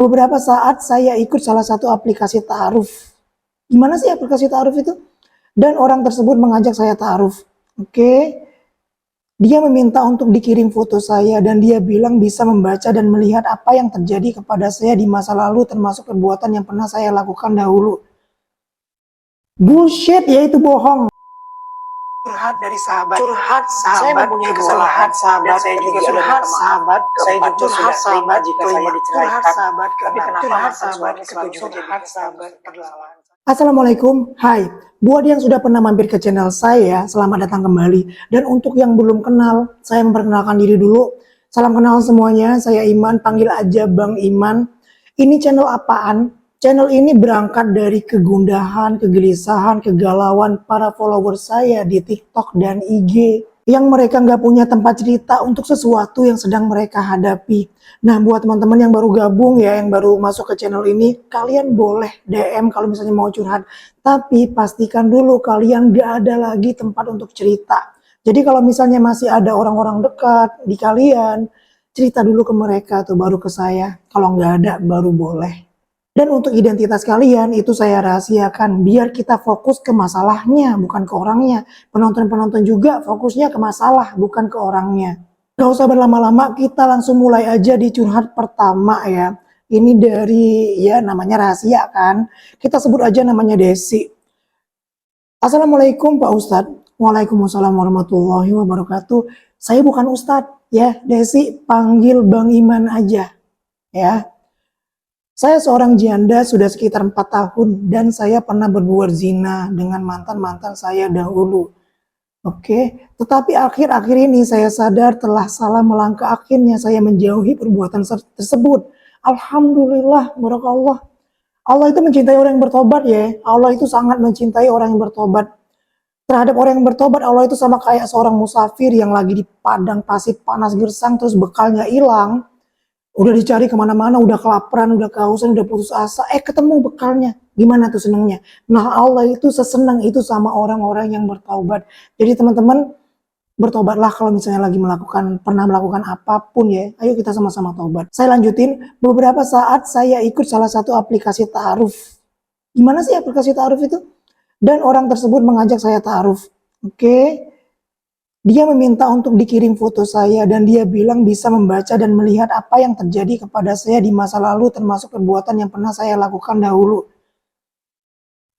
Beberapa saat saya ikut salah satu aplikasi ta'aruf. Gimana sih aplikasi ta'aruf itu? Dan orang tersebut mengajak saya ta'aruf. Oke. Dia meminta untuk dikirim foto saya dan dia bilang bisa membaca dan melihat apa yang terjadi kepada saya di masa lalu termasuk perbuatan yang pernah saya lakukan dahulu. Bullshit, yaitu bohong. Curhat dari sahabat. Curhat sahabat. Saya mempunyai kesalahan sahabat. Saya juga curhat sahabat. Saya juga curhat sahabat. Jika saya diceraikan. Tapi kenapa sahabat ketujuh curhat sahabat ke-8? Assalamualaikum, hai. Buat yang sudah pernah mampir ke channel saya, selamat datang kembali. Dan untuk yang belum kenal, saya memperkenalkan diri dulu. Salam kenal semuanya, saya Iman, panggil aja Bang Iman. Ini channel apaan? Channel ini berangkat dari kegundahan, kegelisahan, kegalauan para follower saya di TikTok dan IG. Yang mereka nggak punya tempat cerita untuk sesuatu yang sedang mereka hadapi. Nah, buat teman-teman yang baru gabung ya, yang baru masuk ke channel ini, kalian boleh DM kalau misalnya mau curhat. Tapi pastikan dulu kalian nggak ada lagi tempat untuk cerita. Jadi kalau misalnya masih ada orang-orang dekat di kalian, cerita dulu ke mereka tuh, baru ke saya. Kalau nggak ada, baru boleh. Dan untuk identitas kalian itu saya rahasiakan biar kita fokus ke masalahnya bukan ke orangnya. Penonton-penonton juga fokusnya ke masalah bukan ke orangnya. Gak usah berlama-lama, kita langsung mulai aja di curhat pertama ya. Ini dari ya namanya rahasia kan. Kita sebut aja namanya Desi. Assalamualaikum Pak Ustadz. Waalaikumsalam warahmatullahi wabarakatuh. Saya bukan Ustadz ya, Desi panggil Bang Iman aja ya. Saya seorang janda sudah sekitar 4 tahun dan saya pernah berbuat zina dengan mantan-mantan saya dahulu. Oke, tetapi akhir-akhir ini saya sadar telah salah melangkah, akhirnya saya menjauhi perbuatan tersebut. Alhamdulillah, barakallah. Allah itu mencintai orang yang bertobat ya. Allah itu sangat mencintai orang yang bertobat. Terhadap orang yang bertobat, Allah itu sama kayak seorang musafir yang lagi di padang pasir panas gersang terus bekalnya hilang. Udah dicari kemana-mana, udah kelaparan, udah kehausan, udah putus asa, ketemu bekalnya. Gimana tuh senengnya? Nah Allah itu sesenang itu sama orang-orang yang bertaubat. Jadi teman-teman, bertobatlah kalau misalnya lagi pernah melakukan apapun ya. Ayo kita sama-sama taubat. Saya lanjutin, beberapa saat saya ikut salah satu aplikasi ta'aruf. Gimana sih aplikasi ta'aruf itu? Dan orang tersebut mengajak saya ta'aruf. Oke. Dia meminta untuk dikirim foto saya dan dia bilang bisa membaca dan melihat apa yang terjadi kepada saya di masa lalu termasuk perbuatan yang pernah saya lakukan dahulu.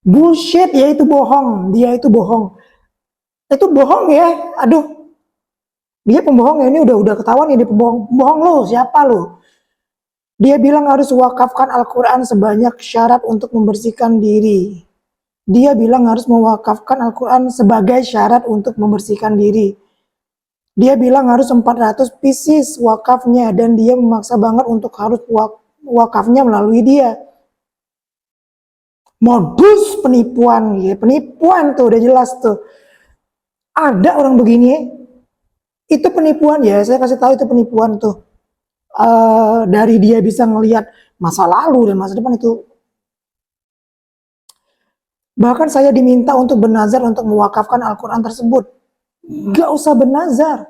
Bullshit, ya itu bohong. Dia itu bohong. Itu bohong ya. Aduh. Dia pembohong ya, ini udah ketahuan ya dia pembohong. Bohong lo, siapa lo? Dia bilang harus wakafkan Al-Quran sebanyak syarat untuk membersihkan diri. Dia bilang harus mewakafkan Al-Quran sebagai syarat untuk membersihkan diri. Dia bilang harus 400 pieces wakafnya dan dia memaksa banget untuk harus wakafnya melalui dia. Modus penipuan, ya penipuan tuh udah jelas tuh. Ada orang begini, itu penipuan ya, saya kasih tahu itu penipuan tuh. Dari dia bisa ngelihat masa lalu dan masa depan itu. Bahkan saya diminta untuk bernazar untuk mewakafkan Al-Quran tersebut. Gak usah bernazar.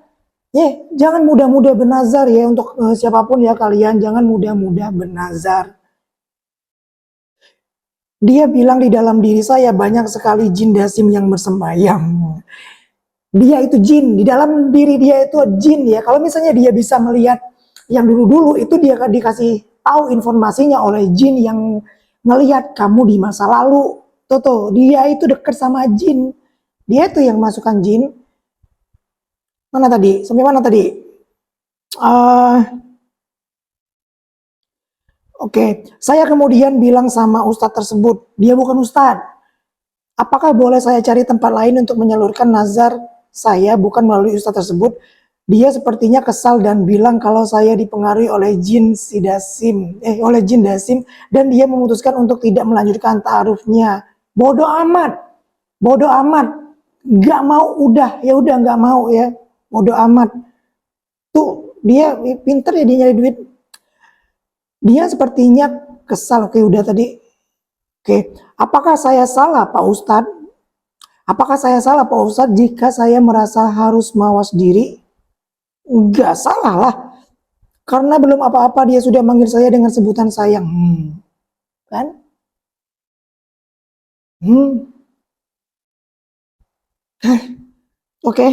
Jangan mudah-mudah bernazar ya untuk siapapun ya kalian, jangan mudah-mudah bernazar. Dia bilang di dalam diri saya banyak sekali jin dasim yang bersembayang. Dia itu jin, di dalam diri dia itu jin ya. Kalau misalnya dia bisa melihat yang dulu-dulu itu dia dikasih tahu informasinya oleh jin yang ngelihat kamu di masa lalu. Tuh, dia itu dekat sama jin. Dia itu yang masukkan jin. Mana tadi? Sampai mana tadi? Oke, saya kemudian bilang sama ustadz tersebut, dia bukan ustadz. Apakah boleh saya cari tempat lain untuk menyalurkan nazar saya bukan melalui ustadz tersebut? Dia sepertinya kesal dan bilang kalau saya dipengaruhi oleh jin oleh jin dasim dan dia memutuskan untuk tidak melanjutkan ta'arufnya. Bodoh amat, nggak mau udah nggak mau ya, bodoh amat. Tuh dia pinter ya dia nyari duit. Dia sepertinya kesal. Oke, udah tadi. Oke, apakah saya salah Pak Ustadz? Apakah saya salah Pak Ustadz jika saya merasa harus mawas diri? Enggak salah lah. Karena belum apa-apa dia sudah manggil saya dengan sebutan sayang. Kan? Oke.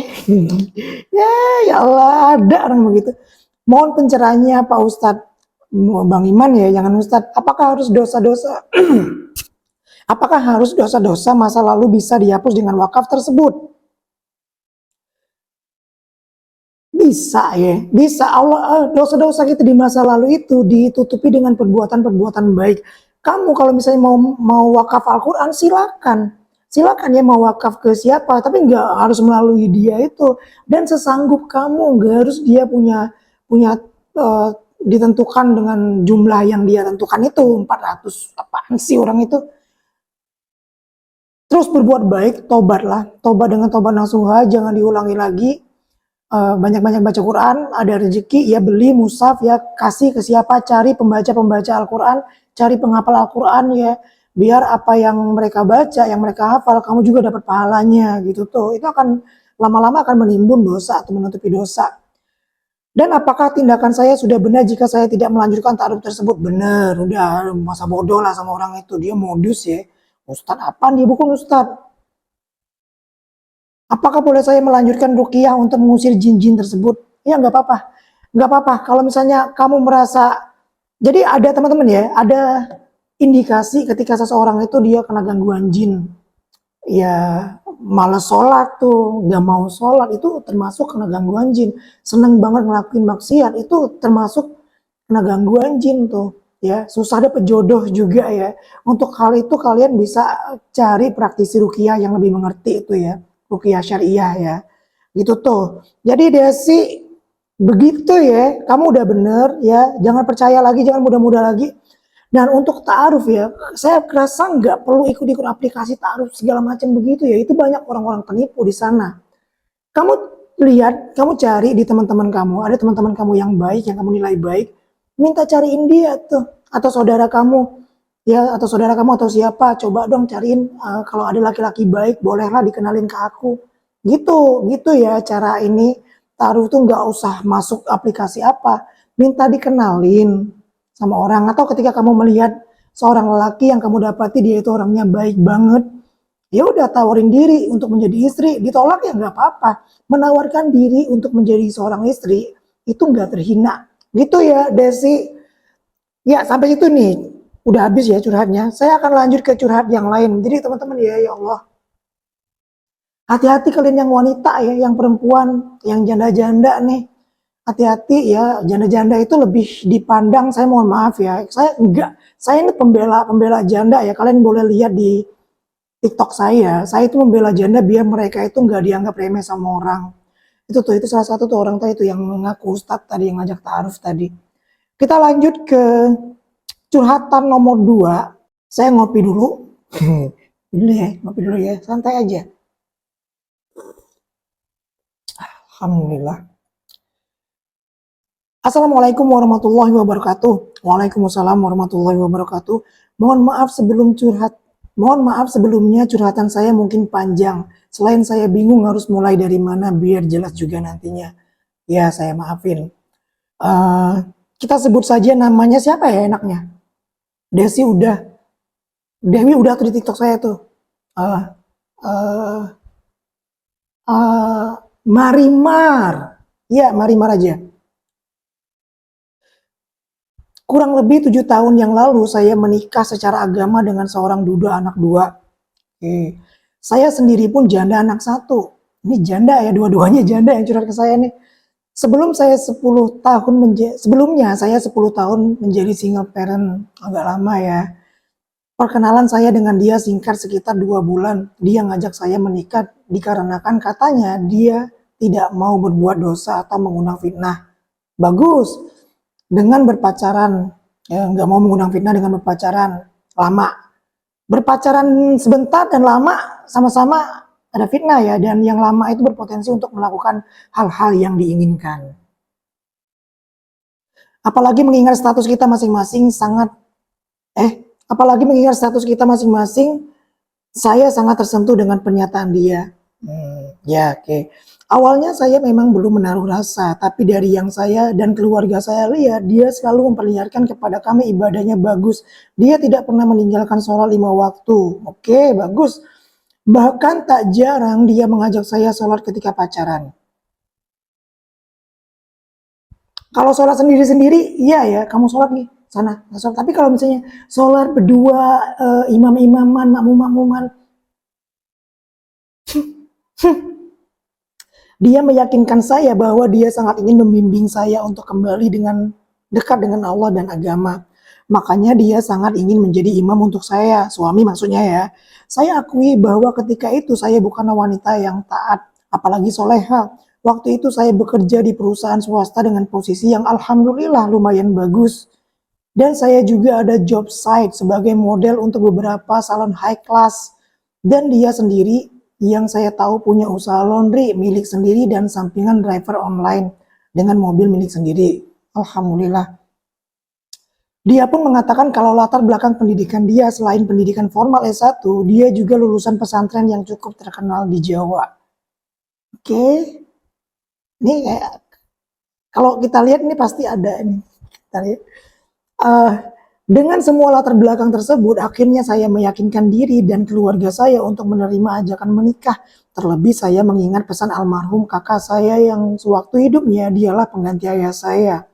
Ya, ya Allah, ada orang begitu. Mohon pencerahannya Pak Ustadz. Bang Iman ya, jangan Ustadz. Apakah harus dosa-dosa masa lalu bisa dihapus dengan wakaf tersebut? Bisa ya, bisa. Allah, dosa-dosa kita di masa lalu itu ditutupi dengan perbuatan-perbuatan baik. Kamu kalau misalnya mau wakaf Al-Quran, silakan ya, mau wakaf ke siapa, tapi nggak harus melalui dia itu. Dan sesanggup kamu, nggak harus dia punya eh, ditentukan dengan jumlah yang dia tentukan itu 400, apaan sih orang itu. Terus berbuat baik, tobatlah, tobat dengan tobat nasuha, jangan diulangi lagi. Banyak-banyak baca Quran, ada rezeki ya beli mushaf ya, kasih ke siapa, cari pembaca-pembaca Al-Quran, cari penghafal Al-Quran ya, biar apa yang mereka baca, yang mereka hafal, kamu juga dapat pahalanya gitu tuh. Itu akan lama-lama akan menimbun dosa atau menutupi dosa. Dan apakah tindakan saya sudah benar jika saya tidak melanjutkan ta'aruf tersebut? Benar, udah masa bodoh lah sama orang itu, dia modus ya. Ustadz apaan dia, bukan Ustadz. Apakah boleh saya melanjutkan ruqyah untuk mengusir jin-jin tersebut? Ya nggak apa-apa. Nggak apa-apa. Kalau misalnya kamu merasa, jadi ada teman-teman ya, ada indikasi ketika seseorang itu dia kena gangguan jin. Ya malas sholat tuh, nggak mau sholat, itu termasuk kena gangguan jin. Seneng banget ngelakuin maksiat, itu termasuk kena gangguan jin tuh. Ya, susah dapet jodoh juga ya. Untuk hal itu kalian bisa cari praktisi ruqyah yang lebih mengerti itu ya. Ruqyah syariah ya. Gitu tuh. Jadi Desi, begitu ya, kamu udah bener ya, jangan percaya lagi, jangan mudah-mudah lagi. Dan untuk ta'aruf ya, saya kerasa nggak perlu ikut-ikut aplikasi ta'aruf segala macam begitu ya, itu banyak orang-orang penipu di sana. Kamu lihat, kamu cari di teman-teman kamu, ada teman-teman kamu yang baik, yang kamu nilai baik, minta cariin dia tuh, atau saudara kamu, ya, atau saudara kamu atau siapa, coba dong cariin, kalau ada laki-laki baik, bolehlah dikenalin ke aku. Gitu ya cara ini, taruh tuh nggak usah masuk aplikasi apa, minta dikenalin sama orang, atau ketika kamu melihat seorang lelaki yang kamu dapati dia itu orangnya baik banget, ya udah tawarin diri untuk menjadi istri, ditolak ya nggak apa-apa. Menawarkan diri untuk menjadi seorang istri itu nggak terhina. Gitu ya Desi. Ya sampai itu nih, udah habis ya curhatnya. Saya akan lanjut ke curhat yang lain. Jadi teman-teman ya Allah. Hati-hati kalian yang wanita ya, yang perempuan, yang janda-janda nih. Hati-hati ya, janda-janda itu lebih dipandang, saya mohon maaf ya. Saya ini pembela janda ya. Kalian boleh lihat di TikTok saya itu membela janda biar mereka itu nggak dianggap remeh sama orang. Itu salah satu tuh orang tadi itu yang mengaku ustadz tadi yang ngajak ta'aruf tadi. Kita lanjut ke curhatan nomor 2. Saya ngopi dulu. Ngopi dulu ya, santai aja. Alhamdulillah. Assalamualaikum warahmatullahi wabarakatuh. Waalaikumsalam warahmatullahi wabarakatuh. Mohon maaf sebelumnya curhatan saya mungkin panjang. Selain saya bingung harus mulai dari mana biar jelas juga nantinya. Ya, saya maafin. Uh, Kita sebut saja namanya siapa ya enaknya? Dewi udah tuh di TikTok saya tuh. Uh, uh, uh, Marimar. Ya, Marimar aja. Kurang lebih 7 tahun yang lalu saya menikah secara agama dengan seorang duda anak 2. Saya sendiri pun janda anak 1. Ini janda ya, dua-duanya janda yang curhat ke saya nih. Sebelumnya saya 10 tahun menjadi single parent, agak lama ya. Perkenalan saya dengan dia singkat sekitar 2 bulan. Dia ngajak saya menikah dikarenakan katanya dia tidak mau berbuat dosa atau mengundang fitnah. Bagus. Dengan berpacaran, ya nggak mau mengundang fitnah dengan berpacaran lama. Berpacaran sebentar dan lama sama-sama ada fitnah ya, dan yang lama itu berpotensi untuk melakukan hal-hal yang diinginkan. Apalagi mengingat status kita masing-masing apalagi mengingat status kita masing-masing, saya sangat tersentuh dengan pernyataan dia. Ya, oke. Awalnya saya memang belum menaruh rasa, tapi dari yang saya dan keluarga saya lihat, dia selalu memperlihatkan kepada kami ibadahnya bagus. Dia tidak pernah meninggalkan sholat 5 waktu. Oke, bagus. Bahkan tak jarang dia mengajak saya sholat ketika pacaran. Kalau sholat sendiri-sendiri, iya ya, kamu sholat nih, sana. Sholat. Tapi kalau misalnya sholat berdua, imam-imaman, makmum-makmuman, dia meyakinkan saya bahwa dia sangat ingin membimbing saya untuk kembali dengan dekat dengan Allah dan agama. Makanya dia sangat ingin menjadi imam untuk saya, suami maksudnya ya. Saya akui bahwa ketika itu saya bukan wanita yang taat, apalagi soleha. Waktu itu saya bekerja di perusahaan swasta dengan posisi yang alhamdulillah lumayan bagus. Dan saya juga ada job site sebagai model untuk beberapa salon high class. Dan dia sendiri yang saya tahu punya usaha laundry milik sendiri dan sampingan driver online dengan mobil milik sendiri. Alhamdulillah. Dia pun mengatakan kalau latar belakang pendidikan dia selain pendidikan formal S1, dia juga lulusan pesantren yang cukup terkenal di Jawa. Oke, ini kayak kalau kita lihat ini pasti ada ini. Kita lihat. Dengan semua latar belakang tersebut, akhirnya saya meyakinkan diri dan keluarga saya untuk menerima ajakan menikah. Terlebih saya mengingat pesan almarhum kakak saya yang sewaktu hidupnya dialah pengganti ayah saya.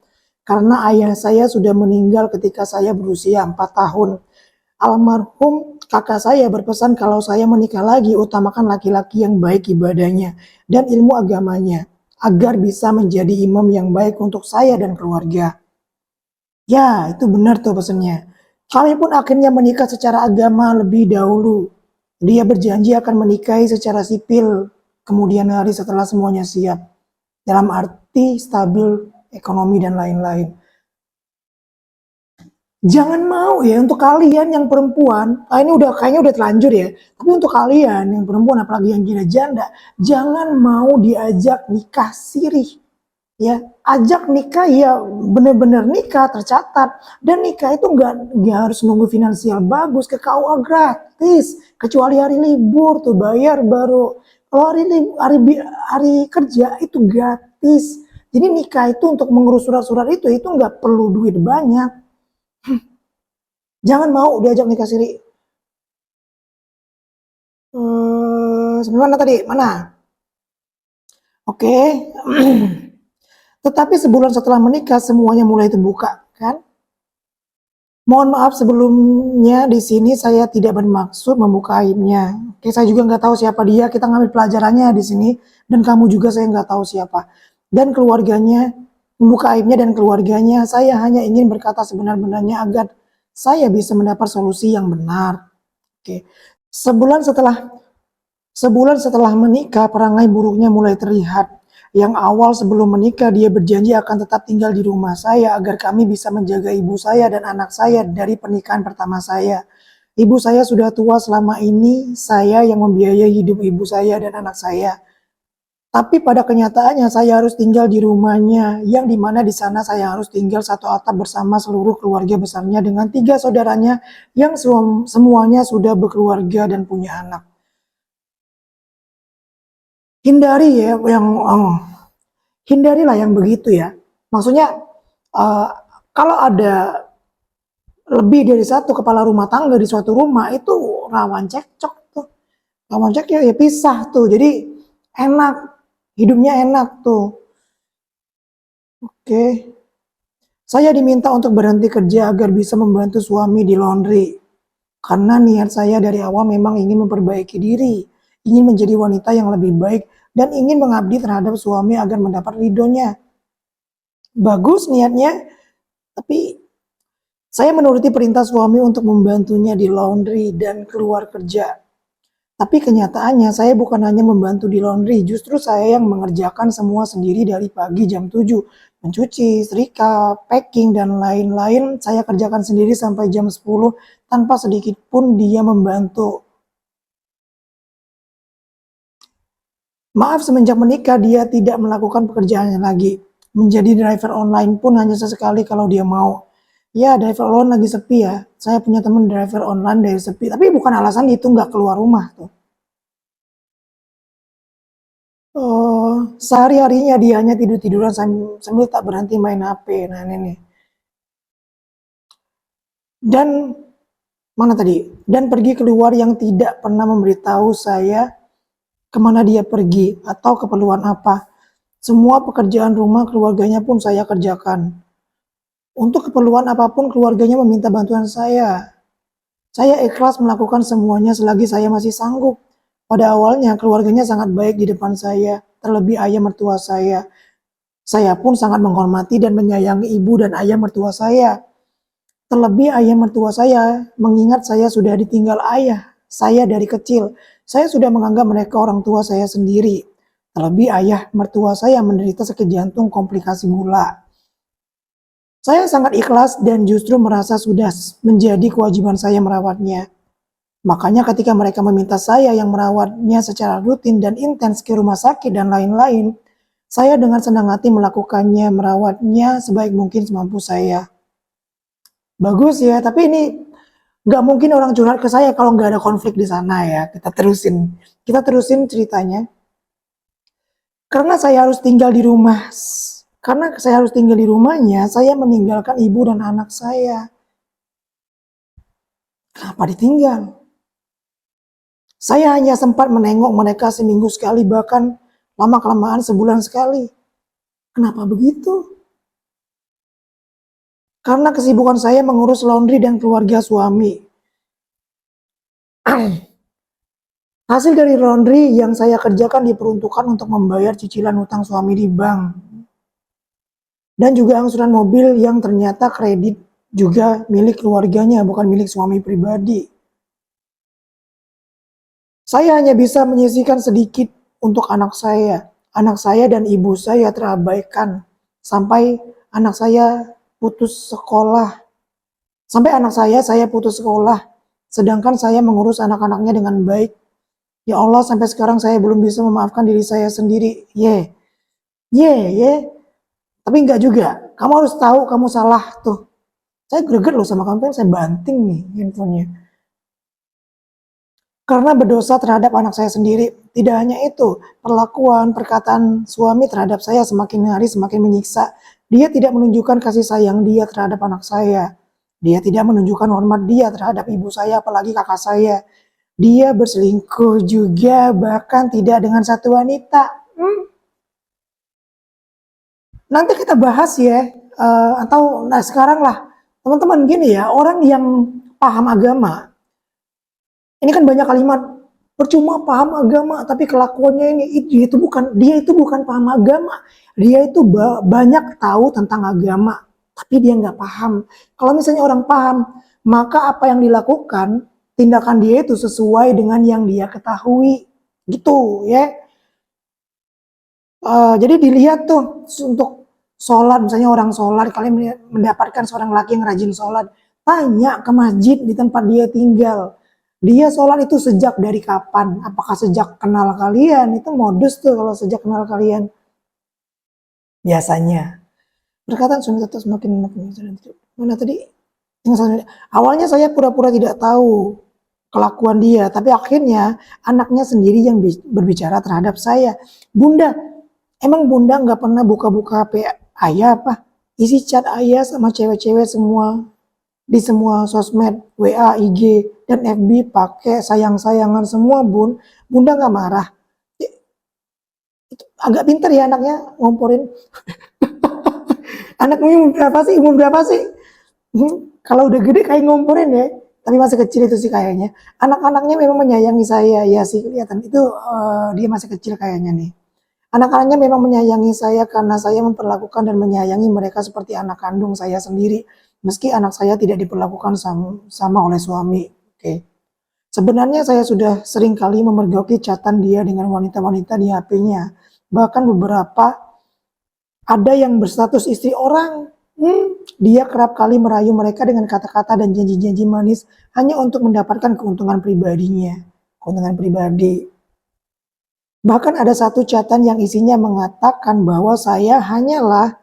Karena ayah saya sudah meninggal ketika saya berusia 4 tahun. Almarhum kakak saya berpesan kalau saya menikah lagi, utamakan laki-laki yang baik ibadahnya dan ilmu agamanya, agar bisa menjadi imam yang baik untuk saya dan keluarga. Ya, itu benar tuh pesannya. Kami pun akhirnya menikah secara agama lebih dahulu. Dia berjanji akan menikahi secara sipil kemudian hari setelah semuanya siap. Dalam arti stabil ekonomi dan lain-lain. Jangan mau ya untuk kalian yang perempuan, ini udah kayaknya udah terlanjur ya. Tapi untuk kalian yang perempuan apalagi yang janda, jangan mau diajak nikah sirih. Ya, ajak nikah ya bener-bener nikah tercatat dan nikah itu nggak harus nunggu finansial bagus ke KUA gratis kecuali hari libur tuh bayar baru kalau hari kerja itu gratis jadi nikah itu untuk mengurus surat-surat itu nggak perlu duit banyak. Jangan mau diajak nikah siri. Mana tadi mana oke. Tetapi sebulan setelah menikah semuanya mulai terbuka kan. Mohon maaf sebelumnya di sini saya tidak bermaksud membuka aibnya. Oke, saya juga nggak tahu siapa dia. Kita ngambil pelajarannya di sini dan kamu juga saya nggak tahu siapa. Dan keluarganya membuka aibnya dan keluarganya. Saya hanya ingin berkata sebenar-benarnya agar saya bisa mendapat solusi yang benar. Oke, sebulan setelah menikah perangai buruknya mulai terlihat. Yang awal sebelum menikah dia berjanji akan tetap tinggal di rumah saya agar kami bisa menjaga ibu saya dan anak saya dari pernikahan pertama saya. Ibu saya sudah tua selama ini, saya yang membiayai hidup ibu saya dan anak saya. Tapi pada kenyataannya saya harus tinggal di rumahnya, yang dimana di sana saya harus tinggal satu atap bersama seluruh keluarga besarnya dengan 3 saudaranya yang semuanya sudah berkeluarga dan punya anak. Hindari ya hindarilah yang begitu ya. Maksudnya uh, kalau ada lebih dari satu kepala rumah tangga di suatu rumah itu rawan cekcok tuh. Rawan cekcok ya pisah tuh. Jadi enak, hidupnya enak tuh. Oke. Saya diminta untuk berhenti kerja agar bisa membantu suami di laundry. Karena niat saya dari awal memang ingin memperbaiki diri, ingin menjadi wanita yang lebih baik, dan ingin mengabdi terhadap suami agar mendapat ridhonya. Bagus niatnya, tapi saya menuruti perintah suami untuk membantunya di laundry dan keluar kerja. Tapi kenyataannya saya bukan hanya membantu di laundry, justru saya yang mengerjakan semua sendiri dari pagi jam 7. Mencuci, setrika, packing, dan lain-lain saya kerjakan sendiri sampai jam 10 tanpa sedikit pun dia membantu. Maaf semenjak menikah dia tidak melakukan pekerjaannya lagi. Menjadi driver online pun hanya sesekali kalau dia mau. Ya driver online lagi sepi ya. Saya punya teman driver online dari sepi. Tapi bukan alasan itu nggak keluar rumah tuh. sehari-harinya dia hanya tidur-tiduran sambil tak berhenti main HP. Nah ini nih. Dan mana tadi? Dan pergi keluar yang tidak pernah memberitahu saya kemana dia pergi atau keperluan apa. Semua pekerjaan rumah keluarganya pun saya kerjakan. Untuk keperluan apapun keluarganya meminta bantuan saya. Saya ikhlas melakukan semuanya selagi saya masih sanggup. Pada awalnya keluarganya sangat baik di depan saya, terlebih ayah mertua saya. Saya pun sangat menghormati dan menyayangi ibu dan ayah mertua saya. Terlebih ayah mertua saya, mengingat saya sudah ditinggal ayah saya dari kecil. Saya sudah menganggap mereka orang tua saya sendiri. Terlebih ayah mertua saya menderita sakit jantung komplikasi gula. Saya sangat ikhlas dan justru merasa sudah menjadi kewajiban saya merawatnya. Makanya ketika mereka meminta saya yang merawatnya secara rutin dan intens ke rumah sakit dan lain-lain, saya dengan senang hati melakukannya, merawatnya sebaik mungkin semampu saya. Bagus ya, tapi ini nggak mungkin orang curhat ke saya kalau nggak ada konflik di sana ya. Kita terusin ceritanya. Karena saya harus tinggal di rumah, karena saya harus tinggal di rumahnya, saya meninggalkan ibu dan anak saya. Kenapa ditinggal? Saya hanya sempat menengok mereka seminggu sekali, bahkan lama-kelamaan sebulan sekali. Kenapa begitu? Karena kesibukan saya mengurus laundry dan keluarga suami. Hasil dari laundry yang saya kerjakan diperuntukkan untuk membayar cicilan hutang suami di bank. Dan juga angsuran mobil yang ternyata kredit juga milik keluarganya, bukan milik suami pribadi. Saya hanya bisa menyisihkan sedikit untuk anak saya. Anak saya dan ibu saya terabaikan sampai anak saya putus sekolah. Sampai anak saya putus sekolah. Sedangkan saya mengurus anak-anaknya dengan baik. Ya Allah, sampai sekarang saya belum bisa memaafkan diri saya sendiri. Tapi enggak juga. Kamu harus tahu kamu salah tuh. Saya greget loh sama kamu, saya banting nih handphonenya. Karena berdosa terhadap anak saya sendiri. Tidak hanya itu, perkataan suami terhadap saya semakin hari semakin menyiksa. Dia tidak menunjukkan kasih sayang dia terhadap anak saya. Dia tidak menunjukkan hormat dia terhadap ibu saya, apalagi kakak saya. Dia berselingkuh juga, bahkan tidak dengan satu wanita. Nanti kita bahas ya, nah sekarang lah, teman-teman gini ya, orang yang paham agama, ini kan banyak kalimat percuma paham agama tapi kelakuannya ini dia itu bukan paham agama, dia itu banyak tahu tentang agama tapi dia nggak paham. Kalau misalnya orang paham, maka apa yang dilakukan tindakan dia itu sesuai dengan yang dia ketahui gitu ya. Jadi dilihat tuh untuk sholat, misalnya orang sholat, kalian mendapatkan seorang laki yang rajin sholat, tanya ke masjid di tempat dia tinggal. Dia sholat itu sejak dari kapan? Apakah sejak kenal kalian? Itu modus tuh kalau sejak kenal kalian. Biasanya. Perkataan sunnah itu semakin mana tadi? Awalnya saya pura-pura tidak tahu kelakuan dia, tapi akhirnya anaknya sendiri yang berbicara terhadap saya. Bunda, emang bunda nggak pernah buka-buka HP ayah apa? Isi chat ayah sama cewek-cewek semua di semua sosmed, WA, IG, dan FB pakai sayang-sayangan semua bun. Bunda nggak marah. Itu agak pinter ya anaknya ngomporin. Anaknya umur berapa sih? Kalau udah gede kayak ngomporin ya. Tapi masih kecil itu sih kayaknya. Anak-anaknya memang menyayangi saya, ya sih kelihatan itu dia masih kecil kayaknya nih. Anak-anaknya memang menyayangi saya karena saya memperlakukan dan menyayangi mereka seperti anak kandung saya sendiri. Meski anak saya tidak diperlakukan sama oleh suami. Oke. Sebenarnya saya sudah sering kali memergoki chatan dia dengan wanita-wanita di HP-nya. Bahkan beberapa ada yang berstatus istri orang. Dia kerap kali merayu mereka dengan kata-kata dan janji-janji manis hanya untuk mendapatkan keuntungan pribadinya. Keuntungan pribadi. Bahkan ada satu chatan yang isinya mengatakan bahwa saya hanyalah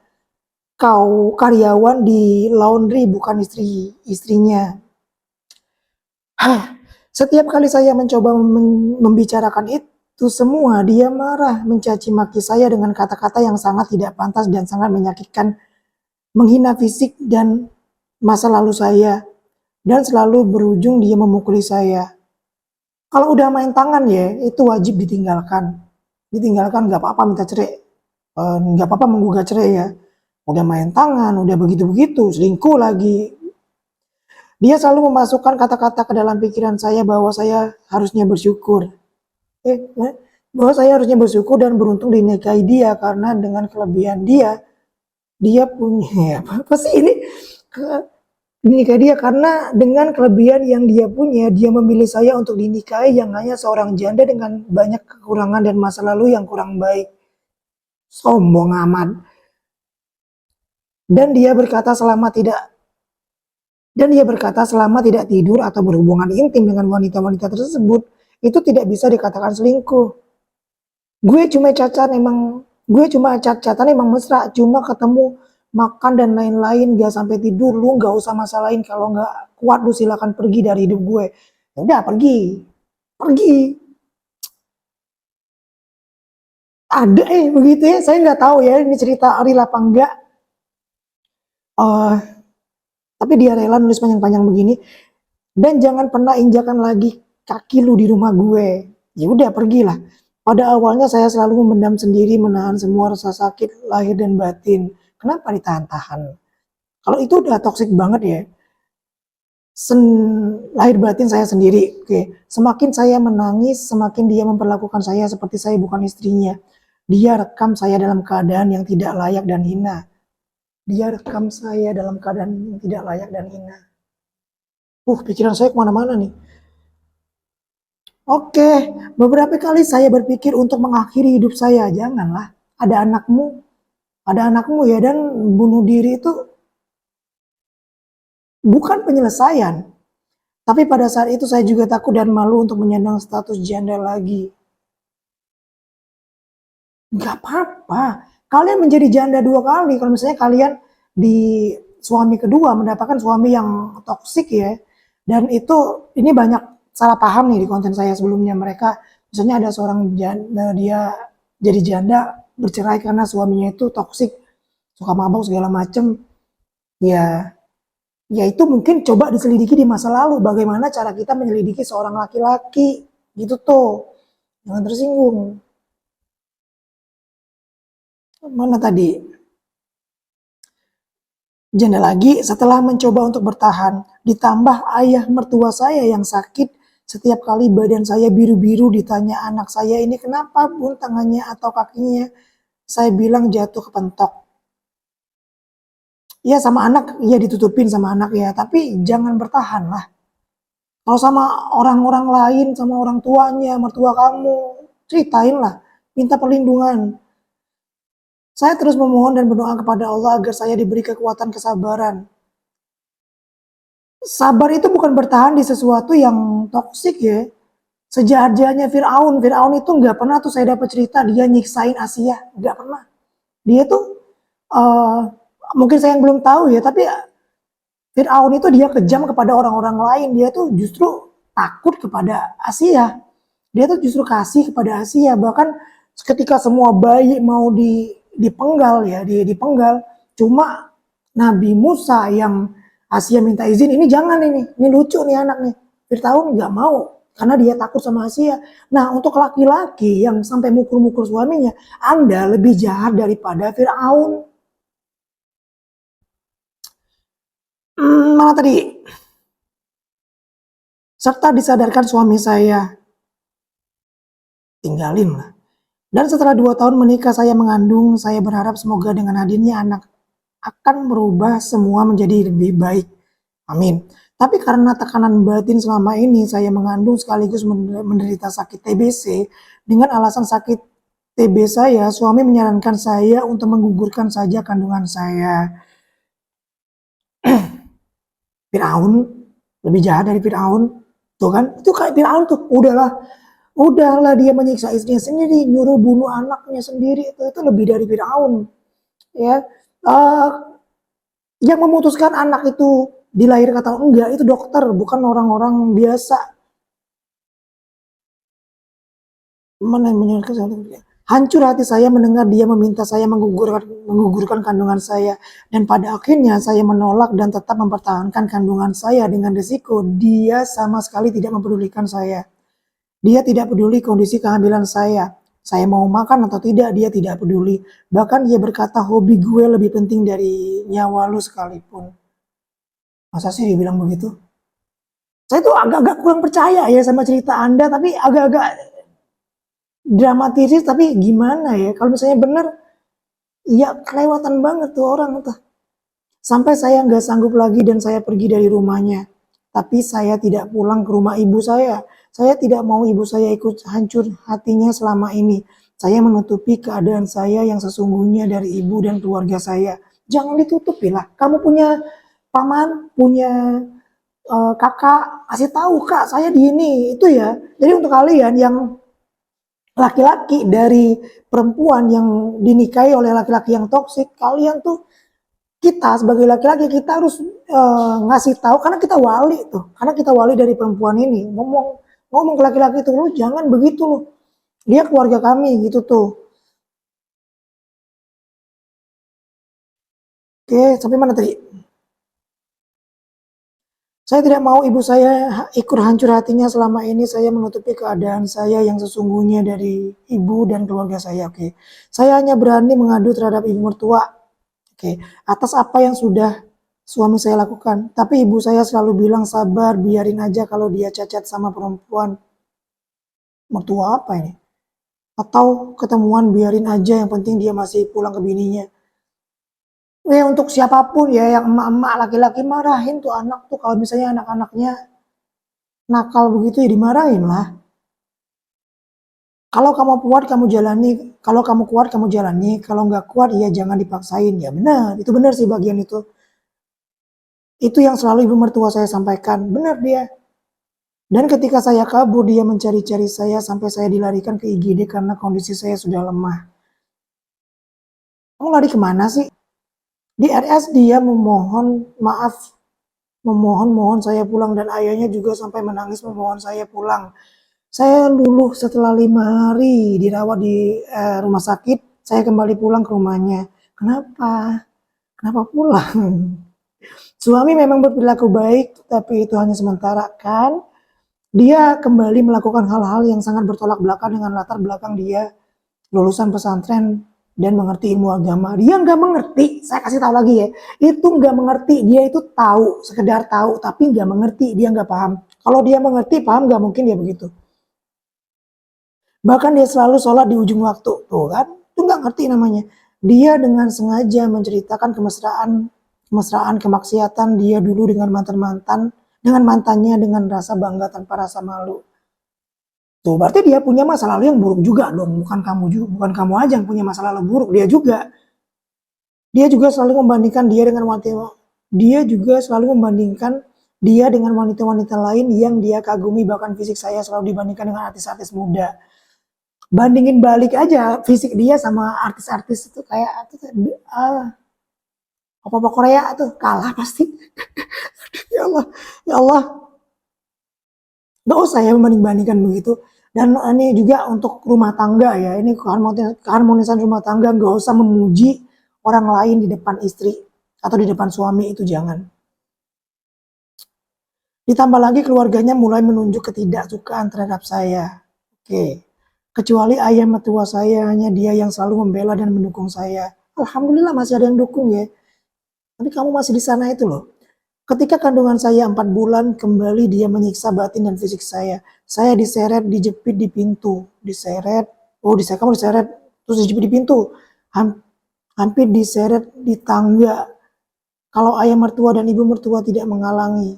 karyawan di laundry, bukan istrinya. Setiap kali saya mencoba membicarakan itu, itu semua, dia marah, mencaci maki saya dengan kata-kata yang sangat tidak pantas dan sangat menyakitkan, menghina fisik dan masa lalu saya, dan selalu berujung dia memukuli saya. Kalau udah main tangan ya, itu wajib ditinggalkan. Ditinggalkan, nggak apa-apa minta cerai. Nggak apa-apa menggugat cerai ya. Udah main tangan, udah begitu-begitu, selingkuh lagi. Dia selalu memasukkan kata-kata ke dalam pikiran saya bahwa saya harusnya bersyukur. Bahwa saya harusnya bersyukur dan beruntung dinikahi dia karena dengan kelebihan dia punya apa sih ini? Dinikahi dia karena dengan kelebihan yang dia punya, dia memilih saya untuk dinikahi yang hanya seorang janda dengan banyak kekurangan dan masa lalu yang kurang baik. Sombong amat. Dan dia berkata selama tidak tidur atau berhubungan intim dengan wanita-wanita tersebut, itu tidak bisa dikatakan selingkuh. Gue cuma cacat-cacatan emang mesra, cuma ketemu makan dan lain-lain, gak sampai tidur. Lu gak usah masalahin, kalau gak kuat lu silakan pergi dari hidup gue. Ya udah pergi. Ada begitu ya, saya nggak tahu ya ini cerita real apa enggak. Tapi dia rela nulis panjang-panjang begini. Dan jangan pernah injakan lagi kaki lu di rumah gue. Ya udah pergilah. Pada awalnya saya selalu memendam sendiri, menahan semua rasa sakit lahir dan batin. Kenapa ditahan-tahan? Kalau itu udah toksik banget ya. Lahir batin saya sendiri. Oke. Semakin saya menangis, semakin dia memperlakukan saya seperti saya bukan istrinya. Dia rekam saya dalam keadaan yang tidak layak dan hina. Pikiran saya kemana-mana nih. Oke, beberapa kali saya berpikir untuk mengakhiri hidup saya. Janganlah, ada anakmu ya, dan bunuh diri itu bukan penyelesaian. Tapi pada saat itu saya juga takut dan malu untuk menyandang status janda lagi. Gak apa-apa, kalian menjadi janda 2 kali. Kalau misalnya kalian di suami kedua mendapatkan suami yang toksik ya, dan ini banyak salah paham nih di konten saya sebelumnya. Mereka misalnya ada seorang janda, dia jadi janda bercerai karena suaminya itu toksik, suka mabuk segala macem. Ya itu mungkin coba diselidiki di masa lalu, bagaimana cara kita menyelidiki seorang laki-laki gitu tuh. Jangan tersinggung. Mana tadi? Janda lagi, setelah mencoba untuk bertahan, ditambah ayah mertua saya yang sakit, setiap kali badan saya biru-biru ditanya anak saya ini kenapa bun tangannya atau kakinya, saya bilang jatuh kepentok. Ya sama anak, ya ditutupin sama anak ya, tapi jangan bertahan lah. Kalau sama orang-orang lain, sama orang tuanya, mertua kamu, ceritain lah, minta perlindungan. Saya terus memohon dan berdoa kepada Allah agar saya diberi kekuatan kesabaran. Sabar itu bukan bertahan di sesuatu yang toksik ya. Sejahat-jahatnya Fir'aun itu nggak pernah tuh saya dapat cerita dia nyiksain Asia, nggak pernah. Dia tuh mungkin saya yang belum tahu ya, tapi Fir'aun itu dia kejam kepada orang-orang lain, dia tuh justru takut kepada Asia. Dia tuh justru kasih kepada Asia, bahkan ketika semua bayi mau dipenggal ya, dipenggal, cuma Nabi Musa yang Asia minta izin, ini jangan ini lucu nih anak nih. Fir'aun nggak mau karena dia takut sama Asia. Nah, untuk laki-laki yang sampai mukul-mukul suaminya, Anda lebih jahat daripada Fir'aun. Mana tadi? Serta disadarkan suami saya. Tinggalin lah. Dan setelah 2 tahun menikah saya mengandung, saya berharap semoga dengan hadirnya anak akan merubah semua menjadi lebih baik. Amin. Tapi karena tekanan batin selama ini saya mengandung sekaligus menderita sakit TBC. Dengan alasan sakit TB saya, suami menyarankan saya untuk menggugurkan saja kandungan saya. Fir'aun lebih jahat dari Fir'aun. Tuh kan, itu kayak Fir'aun tuh, udahlah dia menyiksa istrinya sendiri, nyuruh bunuh anaknya sendiri, itu lebih dari Fir'aun. Ya, yang memutuskan anak itu dilahirkan atau enggak itu dokter, bukan orang-orang biasa. Hancur hati saya mendengar dia meminta saya menggugurkan kandungan saya, dan pada akhirnya saya menolak dan tetap mempertahankan kandungan saya dengan risiko dia sama sekali tidak mempedulikan saya. Dia tidak peduli kondisi kehamilan saya. Saya mau makan atau tidak, dia tidak peduli. Bahkan dia berkata hobi gue lebih penting dari nyawa lu sekalipun. Masa sih dia bilang begitu? Saya tuh agak-agak kurang percaya ya sama cerita Anda, tapi agak-agak dramatis, tapi gimana ya, kalau misalnya bener, ya kelewatan banget tuh orang tuh. Sampai saya nggak sanggup lagi dan saya pergi dari rumahnya. Tapi saya tidak pulang ke rumah ibu saya. Saya tidak mau ibu saya ikut hancur hatinya selama ini. Saya menutupi keadaan saya yang sesungguhnya dari ibu dan keluarga saya. Jangan ditutupi lah. Kamu punya paman, punya kakak, kasih tahu kak saya di ini itu ya. Jadi untuk kalian yang laki-laki dari perempuan yang dinikahi oleh laki-laki yang toksik, kalian tuh, kita sebagai laki-laki kita harus ngasih tahu, karena kita wali tuh, karena kita wali dari perempuan ini, ngomong ke laki-laki itu, lu jangan begitu lu, dia keluarga kami gitu tuh. Oke, sampai mana tadi? Saya tidak mau ibu saya ikut hancur hatinya selama ini. Saya menutupi keadaan saya yang sesungguhnya dari ibu dan keluarga saya. Oke, saya hanya berani mengadu terhadap ibu mertua. Oke, atas apa yang sudah suami saya lakukan. Tapi ibu saya selalu bilang sabar, biarin aja kalau dia cacat sama perempuan. Mertua apa ini? Atau ketemuan biarin aja, yang penting dia masih pulang ke bininya. Untuk siapapun ya, yang emak-emak laki-laki marahin tuh anak tuh, kalau misalnya anak-anaknya nakal begitu ya dimarahin lah. Kalau kamu kuat kamu jalani, kalau kamu kuat kamu jalani, kalau nggak kuat ya jangan dipaksain. Ya benar, itu benar sih bagian itu. Itu yang selalu ibu mertua saya sampaikan, benar dia. Dan ketika saya kabur, dia mencari-cari saya sampai saya dilarikan ke IGD karena kondisi saya sudah lemah. Kamu lari kemana sih? Di RS dia memohon maaf, memohon saya pulang, dan ayahnya juga sampai menangis memohon saya pulang. Saya luluh setelah 5 hari dirawat di rumah sakit, saya kembali pulang ke rumahnya. Kenapa? Kenapa pulang? Suami memang berperilaku baik, tapi itu hanya sementara kan? Dia kembali melakukan hal-hal yang sangat bertolak belakang dengan latar belakang dia lulusan pesantren dan mengerti ilmu agama. Dia nggak mengerti, saya kasih tahu lagi ya, itu nggak mengerti, dia itu tahu, sekedar tahu, tapi nggak mengerti, dia nggak paham. Kalau dia mengerti, paham, nggak mungkin dia begitu. Bahkan dia selalu sholat di ujung waktu, tuh kan, itu nggak ngerti namanya. Dia dengan sengaja menceritakan kemesraan kemaksiatan dia dulu dengan mantannya dengan rasa bangga tanpa rasa malu. Tuh, berarti dia punya masa lalu yang buruk juga dong, bukan kamu aja yang punya masa lalu buruk, dia juga. Dia juga selalu membandingkan dia dengan wanita-wanita lain yang dia kagumi, bahkan fisik saya selalu dibandingkan dengan artis-artis muda. Bandingin balik aja fisik dia sama artis-artis itu, kayak apa Korea tuh kalah pasti. Ya Allah, ya Allah, nggak usah ya membanding-bandingkan begitu. Dan ini juga untuk rumah tangga ya, ini keharmonisan rumah tangga, nggak usah memuji orang lain di depan istri atau di depan suami, itu jangan. Ditambah lagi keluarganya mulai menunjuk ketidaksukaan terhadap saya. Oke, kecuali ayah mertua saya, hanya dia yang selalu membela dan mendukung saya. Alhamdulillah masih ada yang dukung ya. Tapi kamu masih di sana itu loh. Ketika kandungan saya 4 bulan, kembali dia menyiksa batin dan fisik saya. Saya diseret, dijepit di pintu. Kamu diseret, terus dijepit di pintu. Hampir diseret di tangga. Kalau ayah mertua dan ibu mertua tidak menghalangi.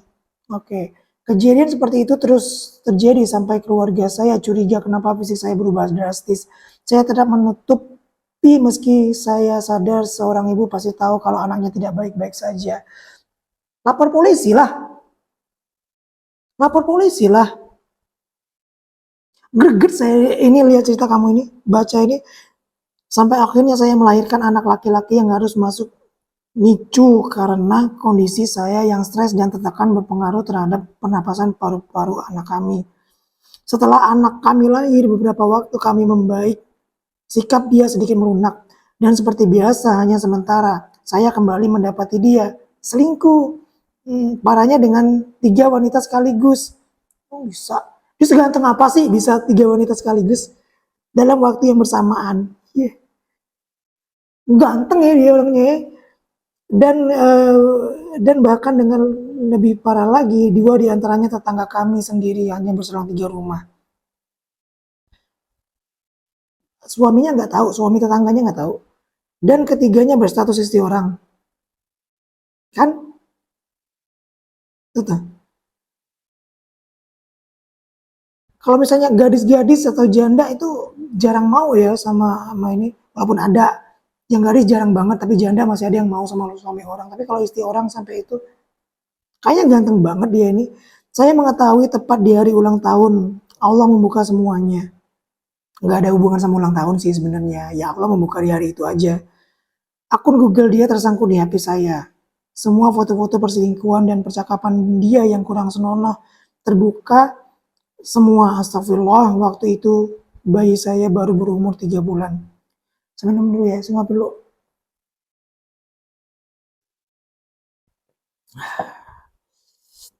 Oke. Kejadian seperti itu terus terjadi sampai keluarga saya curiga kenapa fisik saya berubah drastis. Saya tetap menutupi meski saya sadar seorang ibu pasti tahu kalau anaknya tidak baik-baik saja. Lapor polisi lah. Lapor polisi lah. Greget saya ini lihat cerita kamu ini, baca ini. Sampai akhirnya saya melahirkan anak laki-laki yang harus masuk NICU karena kondisi saya yang stres dan tertekan berpengaruh terhadap pernapasan paru-paru anak kami. Setelah anak kami lahir, beberapa waktu kami membaik. Sikap dia sedikit melunak. Dan seperti biasa, hanya sementara. Saya kembali mendapati dia selingkuh. Parahnya dengan 3 wanita sekaligus. Oh, bisa. Dia seganteng apa sih bisa 3 wanita sekaligus dalam waktu yang bersamaan? Yeah. Ganteng ya dia orangnya ya. Dan bahkan dengan lebih parah lagi, 2 diantaranya tetangga kami sendiri, hanya berselang 3 rumah. Suaminya nggak tahu, suami tetangganya nggak tahu. Dan ketiganya berstatus istri orang. Kan? Itu. Kalau misalnya gadis-gadis atau janda itu jarang mau ya sama ini. Walaupun ada yang gadis jarang banget, tapi janda masih ada yang mau sama suami orang. Tapi kalau istri orang sampai itu, kayaknya ganteng banget dia ini. Saya mengetahui tepat di hari ulang tahun, Allah membuka semuanya. Nggak ada hubungan sama ulang tahun sih sebenarnya. Ya Allah membuka di hari itu aja. Akun Google dia tersangkut di HP saya. Semua foto-foto perselingkuhan dan percakapan dia yang kurang senonoh terbuka semua. Astagfirullah, waktu itu bayi saya baru berumur 3 bulan. Saya minum dulu ya, saya dulu.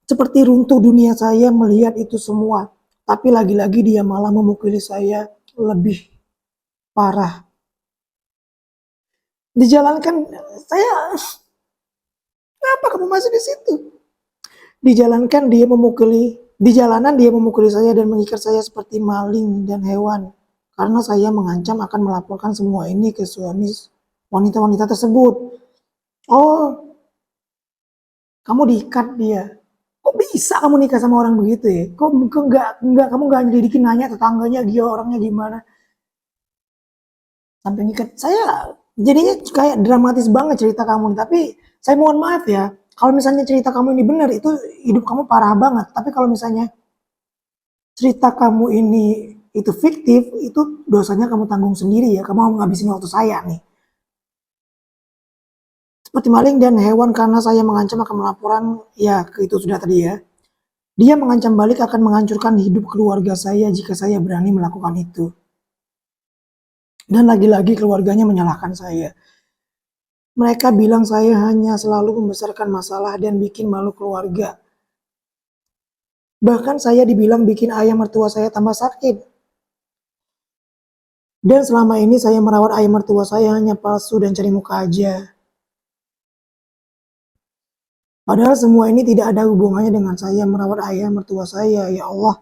Seperti runtuh dunia saya melihat itu semua. Tapi lagi-lagi dia malah memukuli saya lebih parah. Dijalankan saya, kenapa kamu masih di situ? Dijalankan dia memukuli, di jalanan dia memukuli saya dan mengikat saya seperti maling dan hewan. Karena saya mengancam akan melaporkan semua ini ke suami wanita-wanita tersebut. Oh, kamu diikat dia. Kok bisa kamu nikah sama orang begitu ya? Kok kamu nggak nyelidikin nanya tetangganya dia orangnya gimana? Sampai ngikat. Saya jadinya kayak dramatis banget cerita kamu. Tapi saya mohon maaf ya. Kalau misalnya cerita kamu ini benar, itu hidup kamu parah banget. Tapi kalau misalnya cerita kamu ini itu fiktif, itu dosanya kamu tanggung sendiri ya. Kamu mau ngabisin waktu saya nih. Seperti maling dan hewan karena saya mengancam akan melaporan, ya itu sudah tadi ya. Dia mengancam balik akan menghancurkan hidup keluarga saya jika saya berani melakukan itu. Dan lagi-lagi keluarganya menyalahkan saya. Mereka bilang saya hanya selalu membesarkan masalah dan bikin malu keluarga. Bahkan saya dibilang bikin ayah mertua saya tambah sakit. Dan selama ini saya merawat ayah mertua saya hanya palsu dan cari muka aja. Padahal semua ini tidak ada hubungannya dengan saya merawat ayah mertua saya. Ya Allah,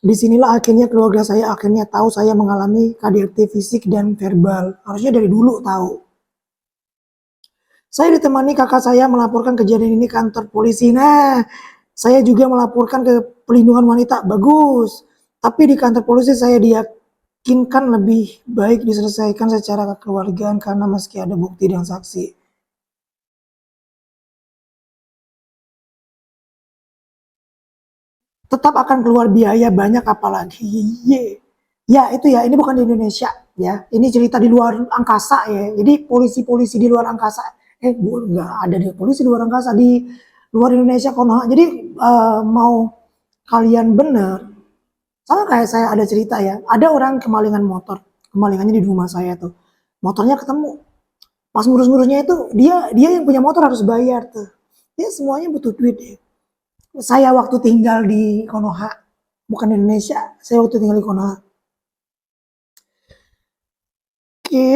disinilah akhirnya keluarga saya akhirnya tahu saya mengalami KDRT fisik dan verbal. Harusnya dari dulu tahu. Saya ditemani kakak saya melaporkan kejadian ini ke kantor polisi. Nah, saya juga melaporkan ke pelindungan wanita. Bagus. Tapi di kantor polisi saya diyakinkan lebih baik diselesaikan secara kekeluargaan karena meski ada bukti dan saksi. Tetap akan keluar biaya banyak apalagi. Ya itu ya, ini bukan di Indonesia ya. Ini cerita di luar angkasa ya. Jadi polisi-polisi di luar angkasa, nggak ada di polisi di luar angkasa, di luar Indonesia Konoha. Jadi mau kalian bener, sama kayak saya ada cerita ya. Ada orang kemalingan motor, kemalingannya di rumah saya tuh. Motornya ketemu. Pas ngurus-ngurusnya itu dia yang punya motor harus bayar tuh. Ya semuanya butuh duit ya. Saya waktu tinggal di Konoha, bukan di Indonesia, saya waktu tinggal di Konoha. Oke,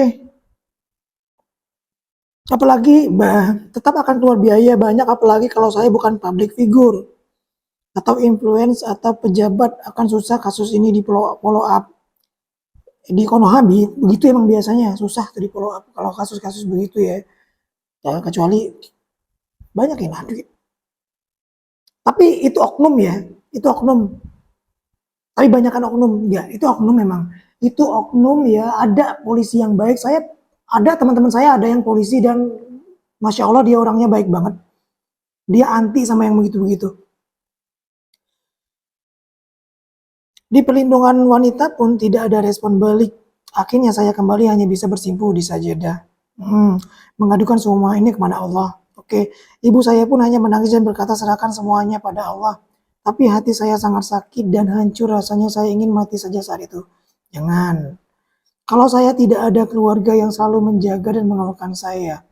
apalagi tetap akan keluar biaya banyak, apalagi kalau saya bukan public figure atau influence atau pejabat, akan susah kasus ini di follow up. Di Konoha begitu emang biasanya susah tuh di follow up kalau kasus-kasus begitu ya. Kecuali banyak yang ngadu. Tapi itu oknum ya, itu oknum. Tapi banyakkan oknum, ya itu oknum memang. Itu oknum ya, ada polisi yang baik. Saya ada teman-teman saya ada yang polisi dan Masya Allah dia orangnya baik banget. Dia anti sama yang begitu-begitu. Di perlindungan wanita pun tidak ada respon balik. Akhirnya saya kembali hanya bisa bersimpuh di sajadah. Mengadukan semua ini kepada Allah. Oke, ibu saya pun hanya menangis dan berkata serahkan semuanya pada Allah. Tapi hati saya sangat sakit dan hancur, rasanya saya ingin mati saja saat itu. Jangan. Kalau saya tidak ada keluarga yang selalu menjaga dan mengeluhkan saya.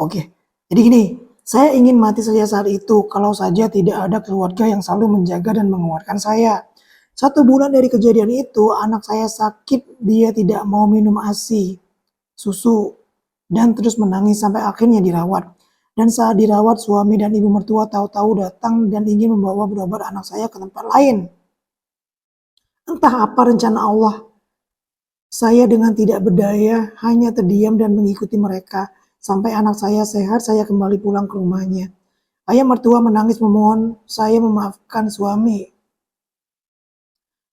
Oke. Jadi gini, saya ingin mati saja saat itu kalau saja tidak ada keluarga yang selalu menjaga dan menguatkan saya. 1 bulan dari kejadian itu, anak saya sakit, dia tidak mau minum ASI, susu, dan terus menangis sampai akhirnya dirawat. Dan saat dirawat, suami dan ibu mertua tahu-tahu datang dan ingin membawa berobat anak saya ke tempat lain. Entah apa rencana Allah. Saya dengan tidak berdaya hanya terdiam dan mengikuti mereka. Sampai anak saya sehat, saya kembali pulang ke rumahnya. Ayah mertua menangis memohon saya memaafkan suami.